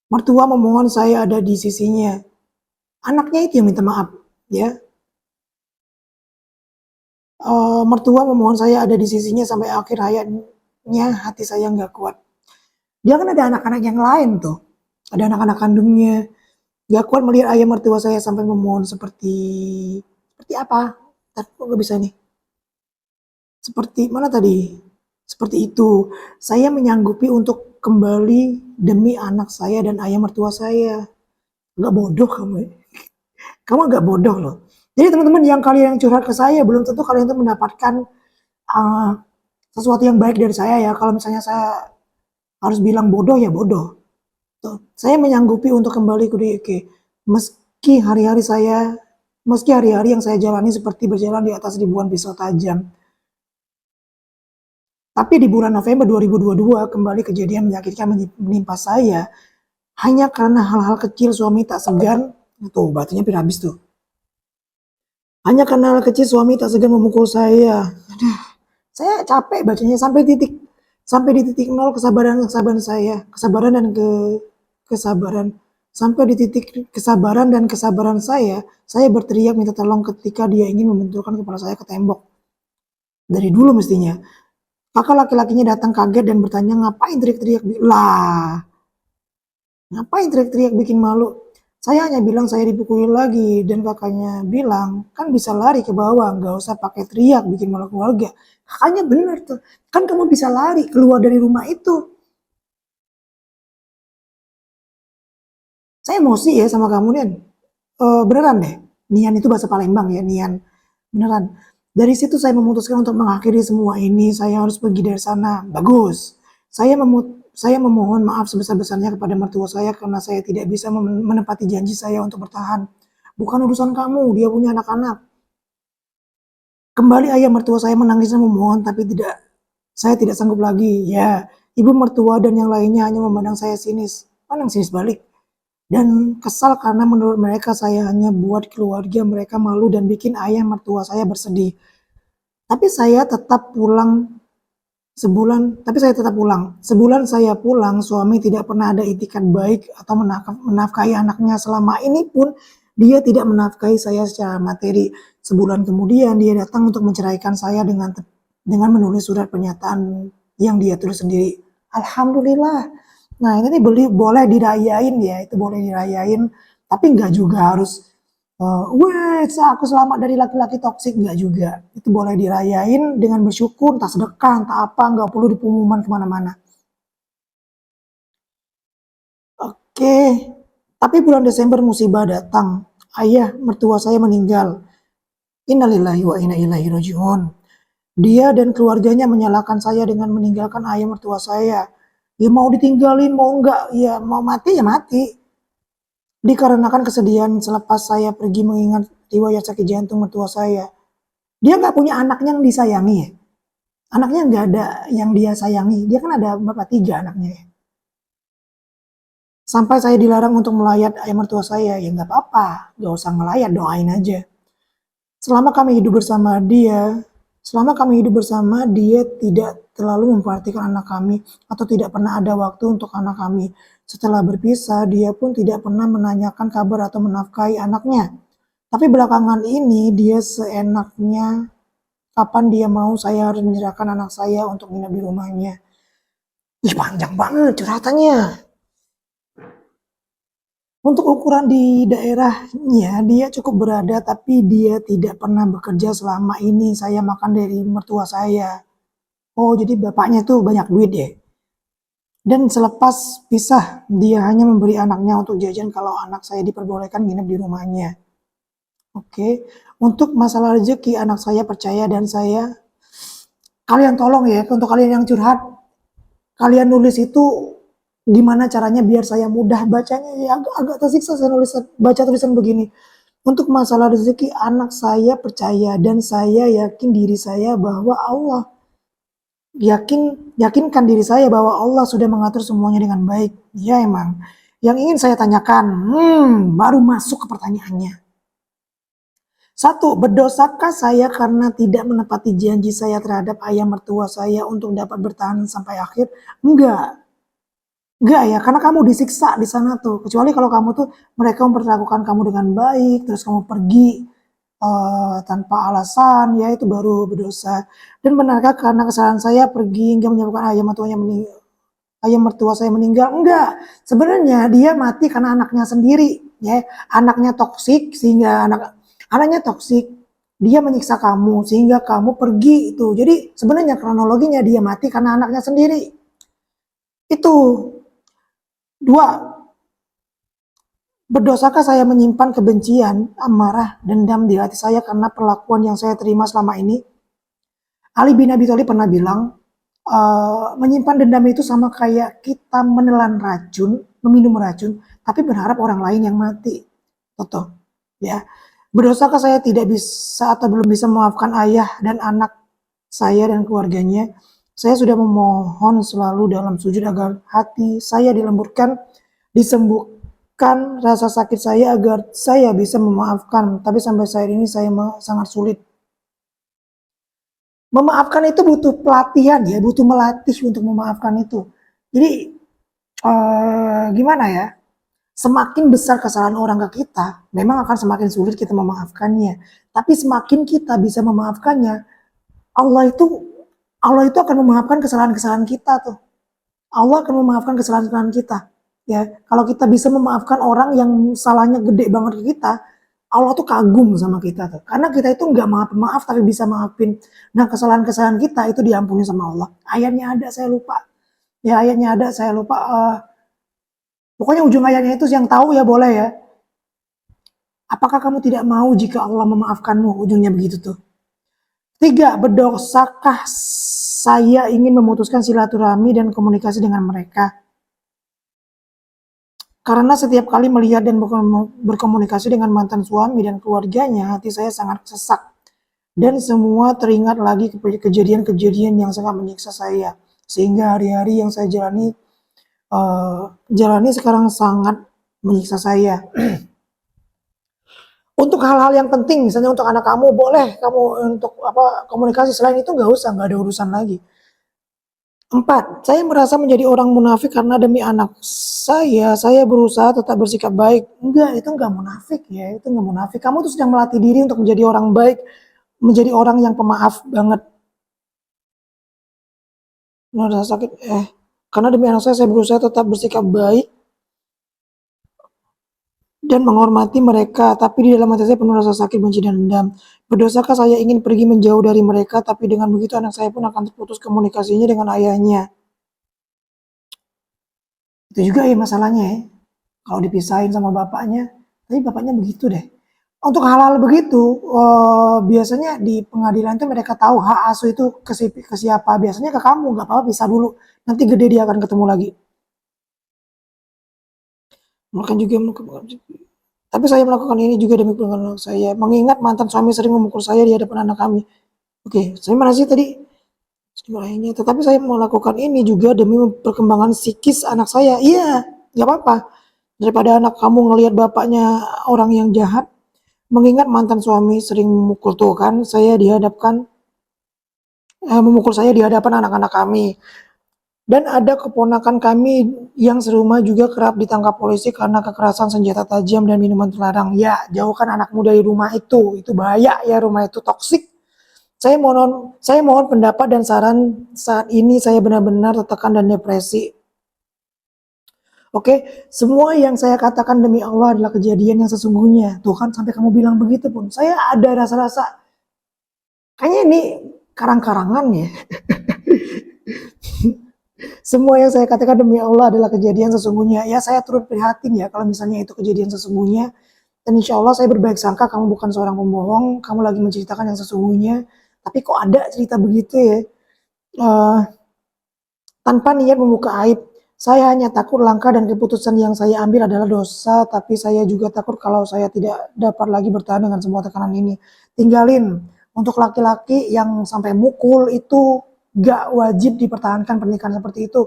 Mertua memohon saya ada di sisinya. Anaknya itu yang minta maaf, ya. Mertua memohon saya ada di sisinya sampai akhir hayatnya. Hati saya nggak kuat. Dia kan ada anak-anak yang lain tuh. Ada anak-anak kandungnya. Nggak kuat melihat ayah mertua saya sampai memohon seperti apa? Tapi kok nggak bisa nih? Seperti mana tadi? Seperti itu. Saya menyanggupi untuk kembali demi anak saya dan ayah mertua saya. Nggak bodoh kamu ya? Kamu nggak bodoh loh. Jadi teman-teman yang kalian yang curhat ke saya, belum tentu kalian tuh mendapatkan uh, sesuatu yang baik dari saya ya. Kalau misalnya saya harus bilang bodoh ya bodoh. Tuh. Saya menyanggupi untuk kembali ke DIY. Meski hari-hari yang saya jalani seperti berjalan di atas ribuan pisau tajam. Tapi di bulan November 2022 kembali kejadian menyakitkan menimpa saya hanya karena hal-hal kecil suami tak segan, tuh batunya hampir habis tuh. Hanya karena hal kecil suami tak segan memukul saya. Aduh, saya capek bacanya sampai di titik nol kesabaran saya, kesabaran dan kesabaran. Sampai di titik kesabaran dan kesabaran saya berteriak minta tolong ketika dia ingin membenturkan kepala saya ke tembok. Dari dulu mestinya. Kakak laki-lakinya datang kaget dan bertanya, ngapain teriak-teriak? Lah, ngapain teriak-teriak bikin malu? Saya hanya bilang saya dipukuli lagi dan kakaknya bilang, kan bisa lari ke bawah, nggak usah pakai teriak bikin malu keluarga. Kakaknya bener tuh, kan kamu bisa lari keluar dari rumah itu. Saya emosi ya sama kamu Nian. Beneran deh, Nian itu bahasa Palembang ya, Nian. Beneran. Dari situ saya memutuskan untuk mengakhiri semua ini, saya harus pergi dari sana. Bagus. Saya memohon maaf sebesar-besarnya kepada mertua saya karena saya tidak bisa menepati janji saya untuk bertahan. Bukan urusan kamu, dia punya anak-anak. Kembali ayah mertua saya menangis dan memohon, tapi saya tidak sanggup lagi. Ya, ibu mertua dan yang lainnya hanya memandang saya sinis. Pandang sinis balik. Dan kesal karena menurut mereka saya hanya buat keluarga mereka malu dan bikin ayah mertua saya bersedih. Tapi saya tetap pulang Sebulan saya pulang, suami tidak pernah ada itikat baik atau menafkahi anaknya. Selama ini pun dia tidak menafkahi saya secara materi. Sebulan kemudian dia datang untuk menceraikan saya dengan menulis surat pernyataan yang dia tulis sendiri. Alhamdulillah. Nah ini boleh dirayain ya, itu boleh dirayain. Tapi nggak juga harus aku selamat dari laki-laki toksik, enggak juga. Itu boleh dirayain dengan bersyukur, tak sedekah, tak apa, enggak perlu di pengumuman kemana-mana. Oke, tapi bulan Desember musibah datang. Ayah mertua saya meninggal. Innalillahi wa inna ilaihi rajiun. Dia dan keluarganya menyalahkan saya dengan meninggalkan ayah mertua saya. Ya mau ditinggalin, mau enggak, ya mau mati ya mati. Dikarenakan kesedihan selepas saya pergi mengingat riwayat sakit jantung mertua saya. Dia nggak punya anak yang disayangi ya. Anaknya nggak ada yang dia sayangi. Dia kan ada berapa 3 anaknya ya. Sampai saya dilarang untuk melayat ayah mertua saya. Ya nggak apa-apa. Nggak usah melayat, doain aja. Selama kami hidup bersama dia tidak terlalu memperhatikan anak kami atau tidak pernah ada waktu untuk anak kami. Setelah berpisah, dia pun tidak pernah menanyakan kabar atau menafkahi anaknya. Tapi belakangan ini dia seenaknya kapan dia mau saya harus menyerahkan anak saya untuk nginap di rumahnya. Ih panjang banget curhatannya. Untuk ukuran di daerahnya dia cukup berada tapi dia tidak pernah bekerja selama ini saya makan dari mertua saya. Oh jadi bapaknya tuh banyak duit ya. Dan selepas pisah, dia hanya memberi anaknya untuk jajan kalau anak saya diperbolehkan nginep di rumahnya. Oke, untuk masalah rezeki anak saya percaya dan saya, kalian tolong ya, untuk kalian yang curhat, kalian nulis itu gimana caranya biar saya mudah bacanya ya, agak tersiksa saya nulis baca tulisan begini. Untuk masalah rezeki anak saya percaya dan saya yakin diri saya bahwa Allah yakinkan diri saya bahwa Allah sudah mengatur semuanya dengan baik. Ya emang. Yang ingin saya tanyakan, baru masuk ke pertanyaannya. 1. Berdosakah saya karena tidak menepati janji saya terhadap ayah mertua saya untuk dapat bertahan sampai akhir? Enggak. Enggak ya, karena kamu disiksa di sana tuh. Kecuali kalau kamu tuh mereka memperlakukan kamu dengan baik, terus kamu pergi tanpa alasan, ya itu baru berdosa. Dan benarkah karena kesalahan saya pergi hingga menyebabkan ayah mertua saya meninggal? Enggak. Sebenarnya dia mati karena anaknya sendiri, ya. Anaknya toksik sehingga anaknya toksik. Dia menyiksa kamu sehingga kamu pergi itu. Jadi sebenarnya kronologinya dia mati karena anaknya sendiri. Itu. 2. Berdosakah saya menyimpan kebencian, amarah, dendam di hati saya karena perlakuan yang saya terima selama ini? Ali bin Abi Thalib pernah bilang, menyimpan dendam itu sama kayak kita menelan racun, meminum racun, tapi berharap orang lain yang mati. Toto, ya. Berdosakah saya tidak bisa atau belum bisa memaafkan ayah dan anak saya dan keluarganya? Saya sudah memohon selalu dalam sujud agar hati saya dilemburkan, disembuhkan rasa sakit saya agar saya bisa memaafkan. Tapi sampai saat ini saya sangat sulit. Memaafkan itu butuh pelatihan ya, butuh melatih untuk memaafkan itu. Jadi gimana ya? Semakin besar kesalahan orang ke kita, memang akan semakin sulit kita memaafkannya. Tapi semakin kita bisa memaafkannya, Allah itu akan memaafkan kesalahan-kesalahan kita tuh. Allah akan memaafkan kesalahan-kesalahan kita. Ya, kalau kita bisa memaafkan orang yang salahnya gede banget ke kita, Allah tuh kagum sama kita tuh. Karena kita itu nggak maaf tapi bisa maafin. Nah, kesalahan-kesalahan kita itu diampuni sama Allah. Ayatnya ada, saya lupa. Ya, ayatnya ada, saya lupa. Pokoknya ujung ayatnya itu yang tahu ya boleh ya. Apakah kamu tidak mau jika Allah memaafkanmu? Ujungnya begitu tuh. 3. Berdosakah saya ingin memutuskan silaturahmi dan komunikasi dengan mereka? Karena setiap kali melihat dan berkomunikasi dengan mantan suami dan keluarganya, hati saya sangat sesak. Dan semua teringat lagi kejadian-kejadian yang sangat menyiksa saya. Sehingga hari-hari yang saya jalani sekarang sangat menyiksa saya. Untuk hal-hal yang penting, misalnya untuk anak kamu, boleh kamu untuk komunikasi, selain itu nggak usah, nggak ada urusan lagi. 4. Saya merasa menjadi orang munafik karena demi anak saya berusaha tetap bersikap baik. Enggak, itu enggak munafik ya, itu enggak munafik. Kamu tuh sedang melatih diri untuk menjadi orang baik, menjadi orang yang pemaaf banget. Merasa sakit, karena demi anak saya berusaha tetap bersikap baik dan menghormati mereka, tapi di dalam hati saya penuh rasa sakit, benci, dan dendam. Berdosakah saya ingin pergi menjauh dari mereka, tapi dengan begitu anak saya pun akan terputus komunikasinya dengan ayahnya. Itu juga ya masalahnya ya, kalau dipisahin sama bapaknya, tapi bapaknya begitu deh. Untuk hal-hal begitu, biasanya di pengadilan itu mereka tahu hak asuh itu ke siapa, biasanya ke kamu, nggak apa-apa pisah dulu, nanti gede dia akan ketemu lagi. Tapi saya melakukan ini juga demi perlindungan anak saya, mengingat mantan suami sering memukul saya di hadapan anak kami. Oke, saya mana sih tadi? Tetapi saya melakukan ini juga demi perkembangan psikis anak saya. Iya, nggak apa-apa. Daripada anak kamu ngelihat bapaknya orang yang jahat, mengingat mantan suami sering memukul tuh kan, memukul saya di hadapan anak-anak kami. Dan ada keponakan kami yang serumah juga kerap ditangkap polisi karena kekerasan senjata tajam dan minuman terlarang. Ya, jauhkan anakmu dari rumah itu bahaya ya, rumah itu toksik. Saya mohon pendapat dan saran, saat ini saya benar-benar tertekan dan depresi. Oke, semua yang saya katakan demi Allah adalah kejadian yang sesungguhnya. Tuh kan sampai kamu bilang begitu pun, saya ada rasa-rasa kayaknya ini karang-karangan ya. Semua yang saya katakan demi Allah adalah kejadian sesungguhnya. Ya saya turut prihatin ya kalau misalnya itu kejadian sesungguhnya. Dan insya Allah saya berbaik sangka kamu bukan seorang pembohong, kamu lagi menceritakan yang sesungguhnya. Tapi kok ada cerita begitu ya? Uh, Tanpa niat membuka aib, saya hanya takut langkah dan keputusan yang saya ambil adalah dosa, tapi saya juga takut kalau saya tidak dapat lagi bertahan dengan semua tekanan ini. Tinggalin. Untuk laki-laki yang sampai mukul itu gak wajib dipertahankan pernikahan seperti itu.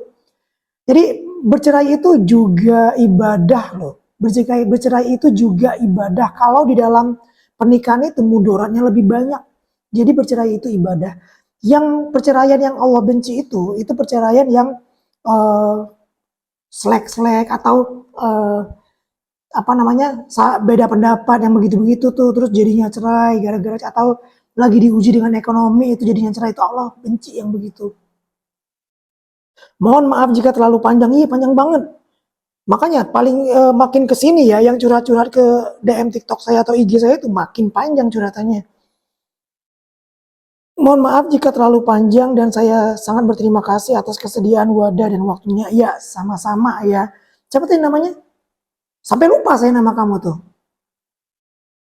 Jadi bercerai itu juga ibadah loh. Bercerai itu juga ibadah. Kalau di dalam pernikahan itu mudaratnya lebih banyak. Jadi bercerai itu ibadah. Yang perceraian yang Allah benci itu perceraian yang selek-selek atau apa namanya beda pendapat yang begitu-begitu tuh terus jadinya cerai gara-gara atau lagi diuji dengan ekonomi itu jadinya cerai itu Allah benci yang begitu. Mohon maaf jika terlalu panjang, iya panjang banget. Makanya paling makin kesini ya yang curhat-curhat ke DM TikTok saya atau IG saya itu makin panjang curhatannya. Mohon maaf jika terlalu panjang dan saya sangat berterima kasih atas kesediaan wadah dan waktunya. Ya, sama-sama ya. Siapa tadi namanya? Sampai lupa saya nama kamu tuh.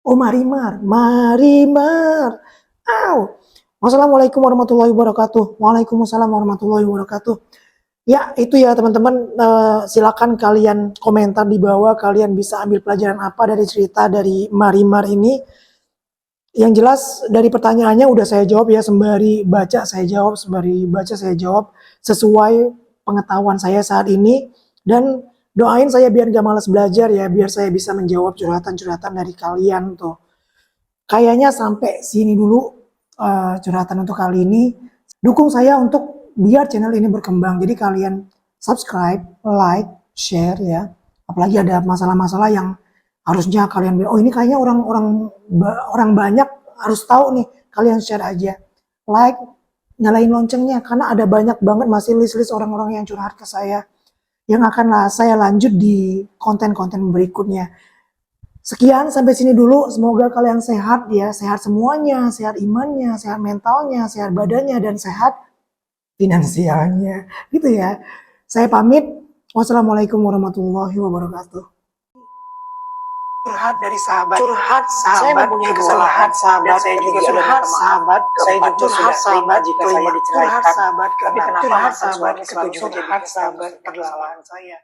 Oh, Marimar. Marimar. Aw. Wassalamualaikum warahmatullahi wabarakatuh. Waalaikumsalam warahmatullahi wabarakatuh. Ya, itu ya teman-teman. Silakan kalian komentar di bawah. Kalian bisa ambil pelajaran apa dari cerita dari Marimar ini. Yang jelas dari pertanyaannya udah saya jawab ya, sembari baca saya jawab sesuai pengetahuan saya saat ini. Dan doain saya biar gak malas belajar ya, biar saya bisa menjawab curhatan-curhatan dari kalian tuh. Kayaknya sampai sini dulu curhatan untuk kali ini. Dukung saya untuk biar channel ini berkembang. Jadi kalian subscribe, like, share ya. Apalagi ada masalah-masalah yang harusnya kalian bilang, oh ini kayaknya orang banyak harus tahu nih, kalian share aja, like, nyalain loncengnya, karena ada banyak banget masih list-list orang-orang yang curhat ke saya, yang akan saya lanjut di konten-konten berikutnya. Sekian, sampai sini dulu, semoga kalian sehat ya, sehat semuanya, sehat imannya, sehat mentalnya, sehat badannya, dan sehat finansialnya, gitu ya. Saya pamit, wassalamualaikum warahmatullahi wabarakatuh. Curhat dari sahabat, saya mempunyai kesalahan sahabat, saya juga curhat sahabat, saya juga curhat sahabat jika saya diceraikan, tapi kenapa curhat sahabat ketujuh curhat sahabat kesalahan saya.